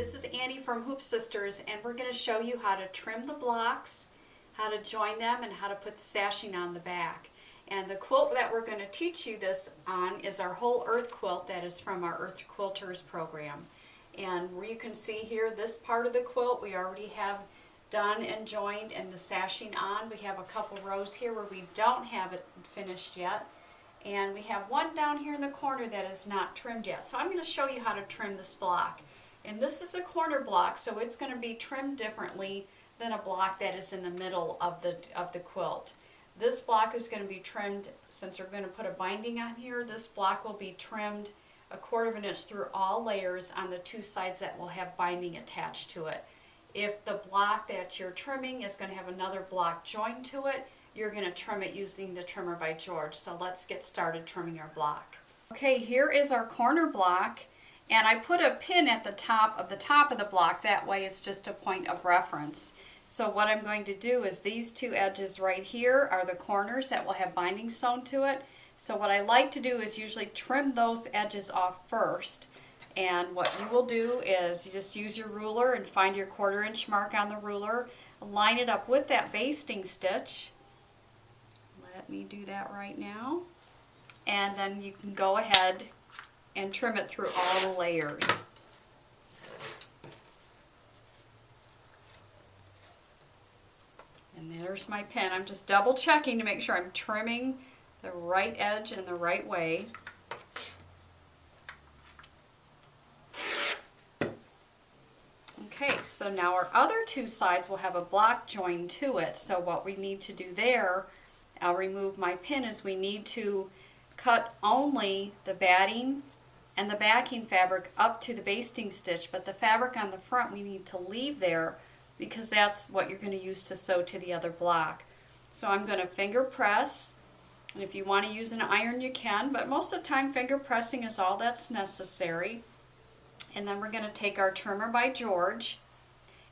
this is Annie from Hoop Sisters, and we're going to show you how to trim the blocks, how to join them, and how to put the sashing on the back. And the quilt that we're going to teach you this on is our Whole Earth quilt that is from our Earth Quilters program. And you can see here this part of the quilt we already have done and joined and the sashing on. We have a couple rows here where we don't have it finished yet. And we have one down here in the corner that is not trimmed yet. So I'm going to show you how to trim this block. And this is a corner block, so it's going to be trimmed differently than a block that is in the middle of the quilt. This block is going to be trimmed, since we're going to put a binding on here, this block will be trimmed 1/4 of an inch through all layers on the two sides that will have binding attached to it. If the block that you're trimming is going to have another block joined to it, you're going to trim it using the trimmer by George. So let's get started trimming our block. Okay, here is our corner block, and I put a pin at the top of the block. That way it's just a point of reference. So what I'm going to do is these two edges right here are the corners that will have binding sewn to it. So what I like to do is usually trim those edges off first. And what you will do is you just use your ruler and find your 1/4 inch mark on the ruler, line it up with that basting stitch. Let me do that right now. And then you can go ahead and trim it through all the layers. And there's my pin. I'm just double checking to make sure I'm trimming the right edge in the right way. Okay, so now our other two sides will have a block joined to it. So what we need to do there, I'll remove my pin, is we need to cut only the batting and the backing fabric up to the basting stitch, but the fabric on the front we need to leave there because that's what you're going to use to sew to the other block. So I'm going to finger press, and if you want to use an iron you can, but most of the time finger pressing is all that's necessary. And then we're going to take our trimmer by George,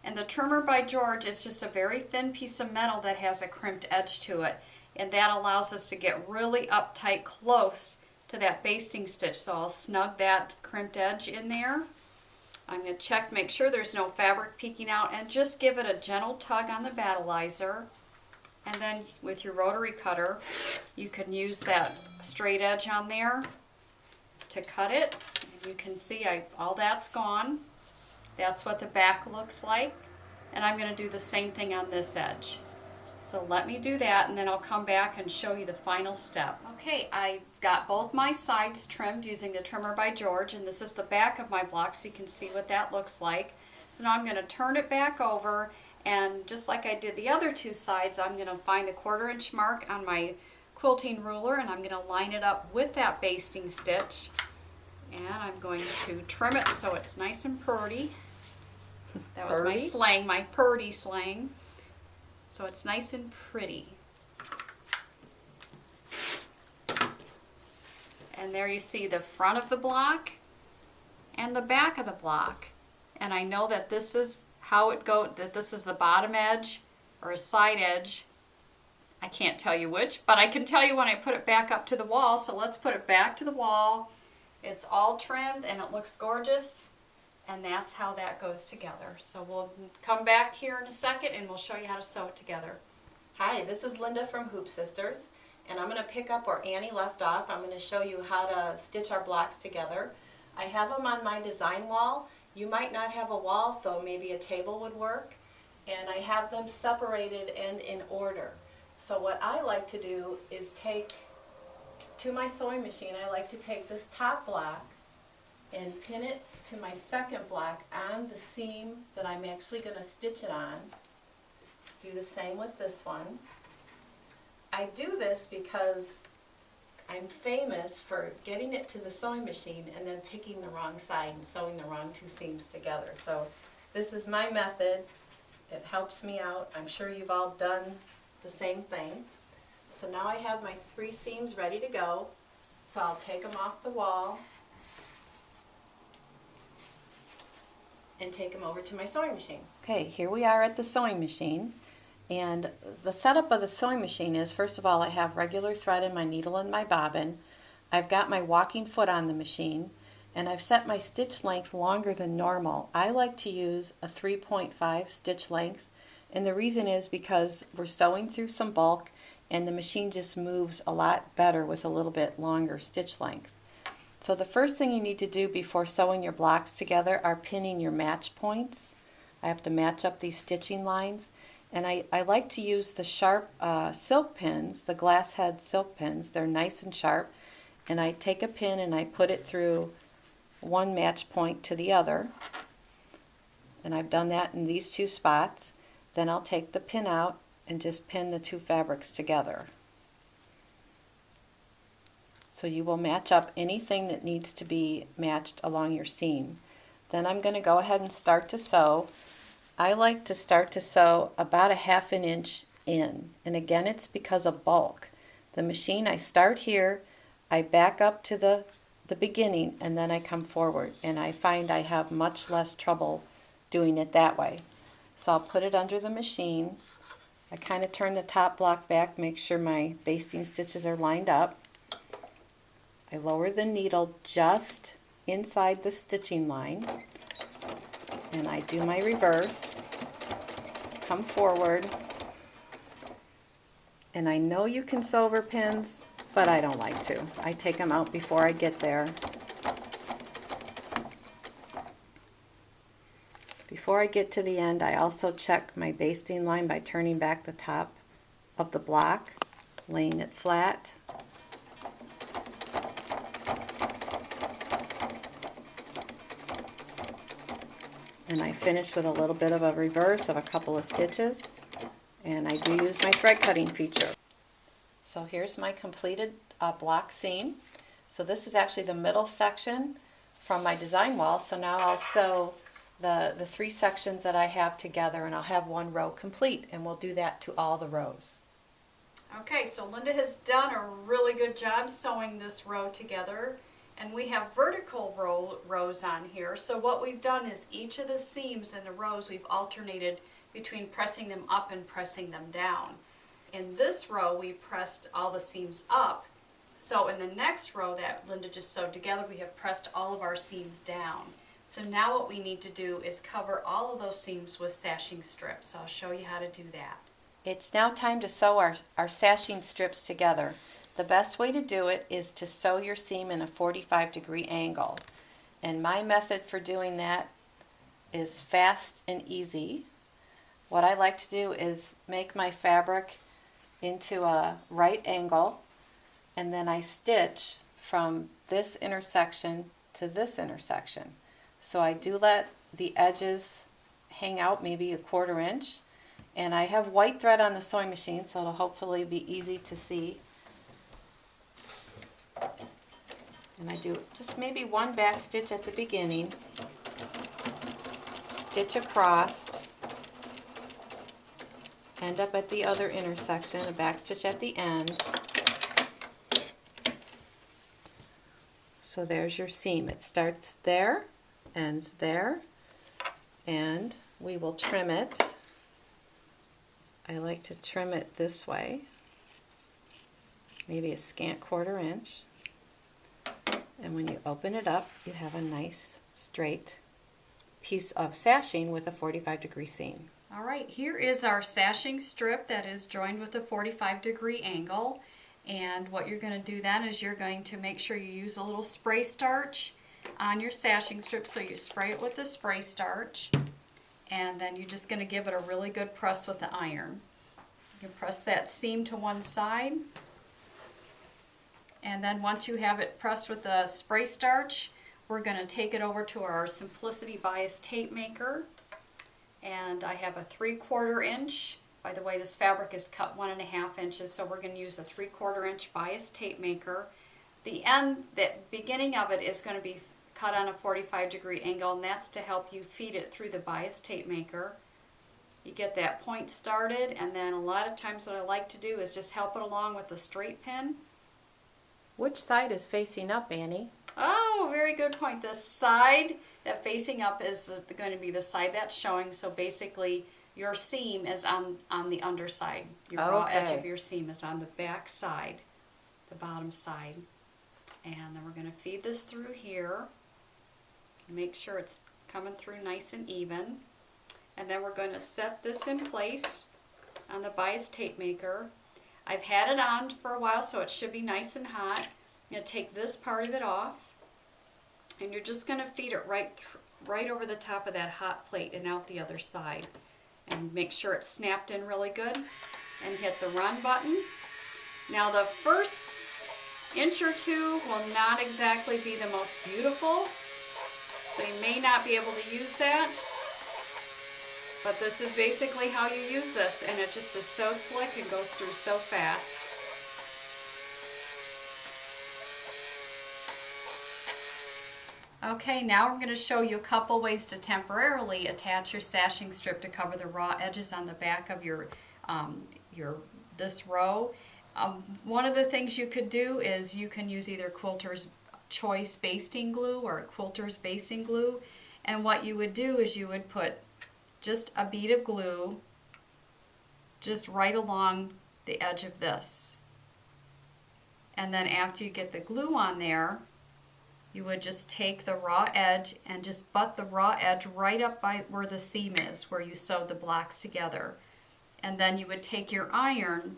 and the trimmer by George is just a very thin piece of metal that has a crimped edge to it, and that allows us to get really uptight close to that basting stitch. So I'll snug that crimped edge in there. I'm going to check, make sure there's no fabric peeking out, and just give it a gentle tug on the battleizer. And then with your rotary cutter, you can use that straight edge on there to cut it. And you can see all that's gone. That's what the back looks like. And I'm going to do the same thing on this edge. So let me do that, and then I'll come back and show you the final step. Okay, I've got both my sides trimmed using the trimmer by George, and this is the back of my block so you can see what that looks like. So now I'm going to turn it back over, and just like I did the other two sides, I'm going to find the 1/4 inch mark on my quilting ruler, and I'm going to line it up with that basting stitch, and I'm going to trim it so it's nice and purdy. That was my slang, my purdy slang. So it's nice and pretty. And there you see the front of the block and the back of the block. And I know that this is how it goes, that this is the bottom edge or a side edge. I can't tell you which, but I can tell you when I put it back up to the wall. So let's put it back to the wall. It's all trimmed and it looks gorgeous. And that's how that goes together. So we'll come back here in a second and we'll show you how to sew it together. Hi, this is Linda from Hoop Sisters, and I'm going to pick up where Annie left off. I'm going to show you how to stitch our blocks together. I have them on my design wall. You might not have a wall, so maybe a table would work. And I have them separated and in order. So what I like to do is take, to my sewing machine, I like to take this top block and pin it to my second block on the seam that I'm actually going to stitch it on. Do the same with this one. I do this because I'm famous for getting it to the sewing machine and then picking the wrong side and sewing the wrong two seams together. So this is my method. It helps me out. I'm sure you've all done the same thing. So now I have my 3 seams ready to go. So I'll take them off the wall and take them over to my sewing machine. Okay, here we are at the sewing machine, and the setup of the sewing machine is, first of all, I have regular thread in my needle and my bobbin. I've got my walking foot on the machine, and I've set my stitch length longer than normal. I like to use a 3.5 stitch length, and the reason is because we're sewing through some bulk and the machine just moves a lot better with a little bit longer stitch length. So the first thing you need to do before sewing your blocks together are pinning your match points. I have to match up these stitching lines, and I like to use the sharp silk pins, the glass head silk pins. They're nice and sharp, and I take a pin and I put it through one match point to the other, and I've done that in these two spots. Then I'll take the pin out and just pin the two fabrics together. So you will match up anything that needs to be matched along your seam. Then I'm going to go ahead and start to sew. I like to start to sew about a 1/2 inch in, and again it's because of bulk. The machine, I start here, I back up to the beginning, and then I come forward, and I find I have much less trouble doing it that way. So I'll put it under the machine. I kind of turn the top block back, make sure my basting stitches are lined up. I lower the needle just inside the stitching line, and I do my reverse, come forward, and I know you can sew over pins, but I don't like to. I take them out before I get there. Before I get to the end, I also check my basting line by turning back the top of the block, laying it flat. And I finish with a little bit of a reverse of a couple of stitches, and I do use my thread cutting feature. So here's my completed block seam. So this is actually the middle section from my design wall. So now I'll sew the 3 sections that I have together, and I'll have one row complete, and we'll do that to all the rows. Okay, so Linda has done a really good job sewing this row together, and we have vertical rows on here. So what we've done is each of the seams in the rows we've alternated between pressing them up and pressing them down. In this row we pressed all the seams up, so in the next row that Linda just sewed together we have pressed all of our seams down. So now what we need to do is cover all of those seams with sashing strips. So I'll show you how to do that. It's now time to sew our sashing strips together. The best way to do it is to sew your seam in a 45-degree angle. And my method for doing that is fast and easy. What I like to do is make my fabric into a right angle, and then I stitch from this intersection to this intersection. So I do let the edges hang out maybe a 1/4 inch, and I have white thread on the sewing machine, so it'll hopefully be easy to see. And I do just maybe one back stitch at the beginning, stitch across, end up at the other intersection, a back stitch at the end. So there's your seam. It starts there, ends there, and we will trim it. I like to trim it this way, maybe a scant 1/4 inch. And when you open it up, you have a nice straight piece of sashing with a 45-degree seam. All right, here is our sashing strip that is joined with a 45-degree angle. And what you're going to do then is you're going to make sure you use a little spray starch on your sashing strip. So you spray it with the spray starch, and then you're just going to give it a really good press with the iron. You can press that seam to one side, and then once you have it pressed with the spray starch, we're going to take it over to our Simplicity bias tape maker. And I have a 3/4 inch. By the way, this fabric is cut 1.5 inches, so we're going to use a 3/4 inch bias tape maker. The beginning of it is going to be cut on a 45-degree angle, and that's to help you feed it through the bias tape maker. You get that point started, and then a lot of times what I like to do is just help it along with the straight pin. Which side is facing up, Annie? Oh, very good point. The side that facing up is going to be the side that's showing, so basically your seam is on the underside. Your raw edge of your seam is on the back side, the bottom side. And then we're going to feed this through here. Make sure it's coming through nice and even. And then we're going to set this in place on the bias tape maker. I've had it on for a while, so it should be nice and hot. I'm going to take this part of it off, and you're just going to feed it right over the top of that hot plate and out the other side. And make sure it's snapped in really good, and hit the run button. Now the first inch or two will not exactly be the most beautiful, so you may not be able to use that. But this is basically how you use this, and it just is so slick and goes through so fast. Okay, now I'm going to show you a couple ways to temporarily attach your sashing strip to cover the raw edges on the back of this row. One of the things you could do is you can use either Quilter's Choice basting glue or Quilter's basting glue, and what you would do is you would put just a bead of glue just right along the edge of this, and then after you get the glue on there, you would just take the raw edge and just butt the raw edge right up by where the seam is, where you sewed the blocks together. And then you would take your iron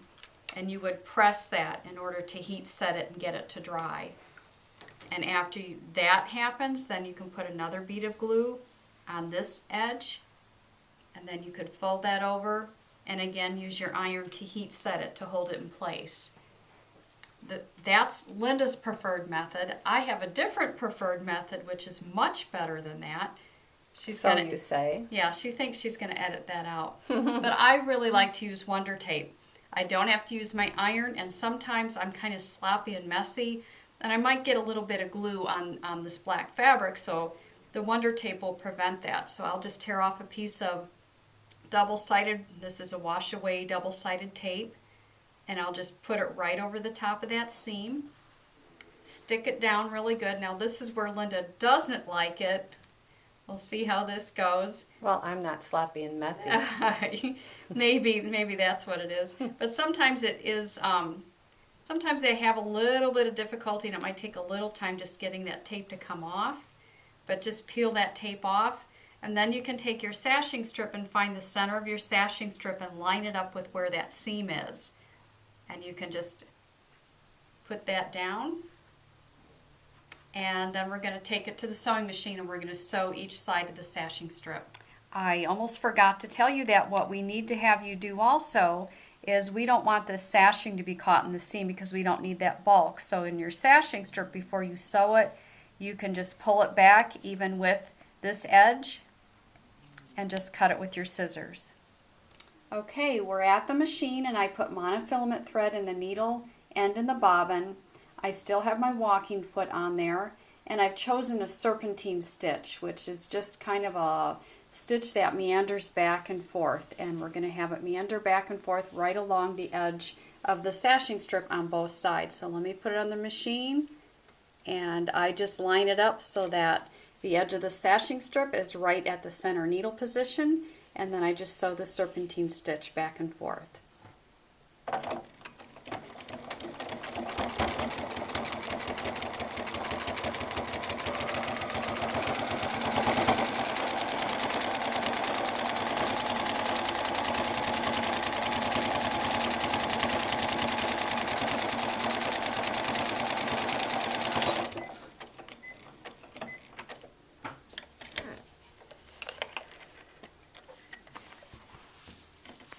and you would press that in order to heat set it and get it to dry. And after that happens, then you can put another bead of glue on this edge, and then you could fold that over and again use your iron to heat set it to hold it in place. That's Linda's preferred method. I have a different preferred method which is much better than that. You say? Yeah, she thinks she's going to edit that out. But I really like to use Wonder Tape. I don't have to use my iron, and sometimes I'm kind of sloppy and messy, and I might get a little bit of glue on this black fabric, so the Wonder Tape will prevent that. So I'll just tear off a piece of double-sided, this is a wash-away double-sided tape, and I'll just put it right over the top of that seam. Stick it down really good. Now this is where Linda doesn't like it. We'll see how this goes. Well, I'm not sloppy and messy. Maybe that's what it is. But sometimes it is, sometimes they have a little bit of difficulty, and it might take a little time just getting that tape to come off. But just peel that tape off, and then you can take your sashing strip and find the center of your sashing strip and line it up with where that seam is. And you can just put that down, and then we're going to take it to the sewing machine and we're going to sew each side of the sashing strip. I almost forgot to tell you that what we need to have you do also is we don't want the sashing to be caught in the seam because we don't need that bulk. So in your sashing strip, before you sew it, you can just pull it back even with this edge and just cut it with your scissors. Okay, we're at the machine, and I put monofilament thread in the needle and in the bobbin. I still have my walking foot on there, and I've chosen a serpentine stitch, which is just kind of a stitch that meanders back and forth, and we're going to have it meander back and forth right along the edge of the sashing strip on both sides. So let me put it on the machine, and I just line it up so that the edge of the sashing strip is right at the center needle position, and then I just sew the serpentine stitch back and forth.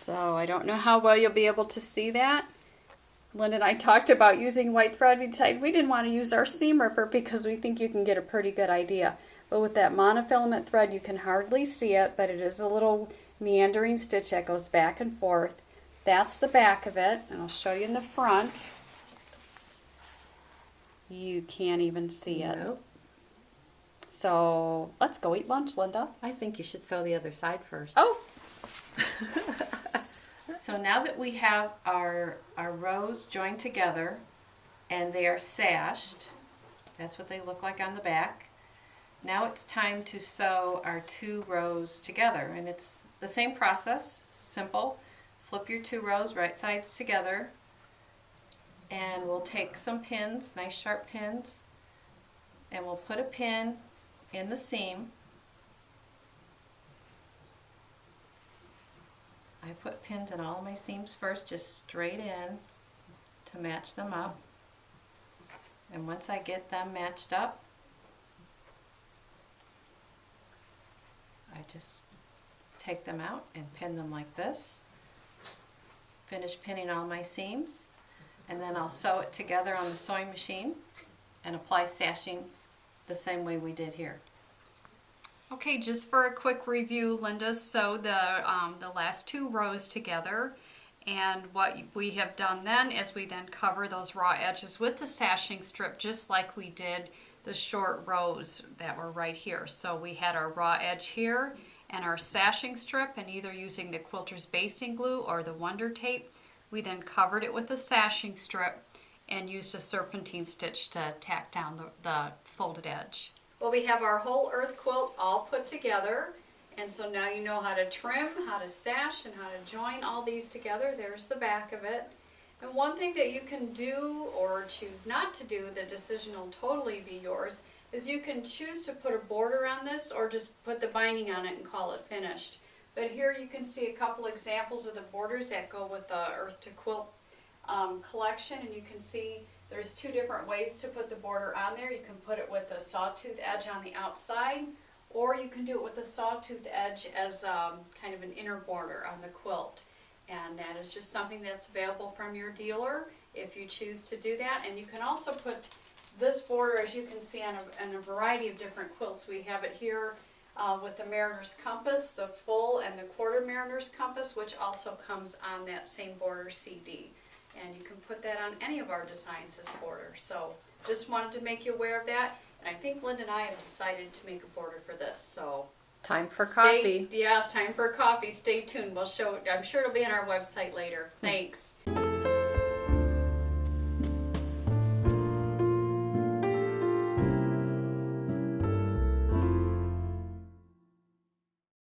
So I don't know how well you'll be able to see that. Linda and I talked about using white thread. We decided we didn't want to use our seam ripper because we think you can get a pretty good idea. But with that monofilament thread, you can hardly see it, but it is a little meandering stitch that goes back and forth. That's the back of it, and I'll show you in the front. You can't even see it. Nope. So let's go eat lunch, Linda. I think you should sew the other side first. Oh! So now that we have our rows joined together and they are sashed, that's what they look like on the back. Now it's time to sew our 2 rows together, and it's the same process, simple. Flip your 2 rows right sides together, and we'll take some pins, nice sharp pins, and we'll put a pin in the seam. I put pins in all my seams first, just straight in to match them up. And once I get them matched up, I just take them out and pin them like this. Finish pinning all my seams, and then I'll sew it together on the sewing machine and apply sashing the same way we did here. Okay, just for a quick review, Linda sewed the last 2 rows together, and what we have done then is we then cover those raw edges with the sashing strip, just like we did the short rows that were right here. So we had our raw edge here and our sashing strip, and either using the quilter's basting glue or the Wonder Tape, we then covered it with the sashing strip and used a serpentine stitch to tack down the folded edge. Well, we have our whole earth quilt all put together, and so now you know how to trim, how to sash, and how to join all these together. There's the back of it. And one thing that you can do or choose not to do, the decision will totally be yours, is you can choose to put a border on this or just put the binding on it and call it finished. But here you can see a couple examples of the borders that go with the Earth to Quilt collection, and you can see there's 2 different ways to put the border on there. You can put it with a sawtooth edge on the outside, or you can do it with a sawtooth edge as kind of an inner border on the quilt. And that is just something that's available from your dealer if you choose to do that. And you can also put this border, as you can see, on a variety of different quilts. We have it here with the Mariner's Compass, the full and the quarter Mariner's Compass, which also comes on that same border CD. And you can put that on any of our designs as border. So just wanted to make you aware of that. And I think Linda and I have decided to make a border for this. So Time for coffee. Yeah, it's time for coffee. Stay tuned. We'll show it. I'm sure it'll be on our website later. Thanks.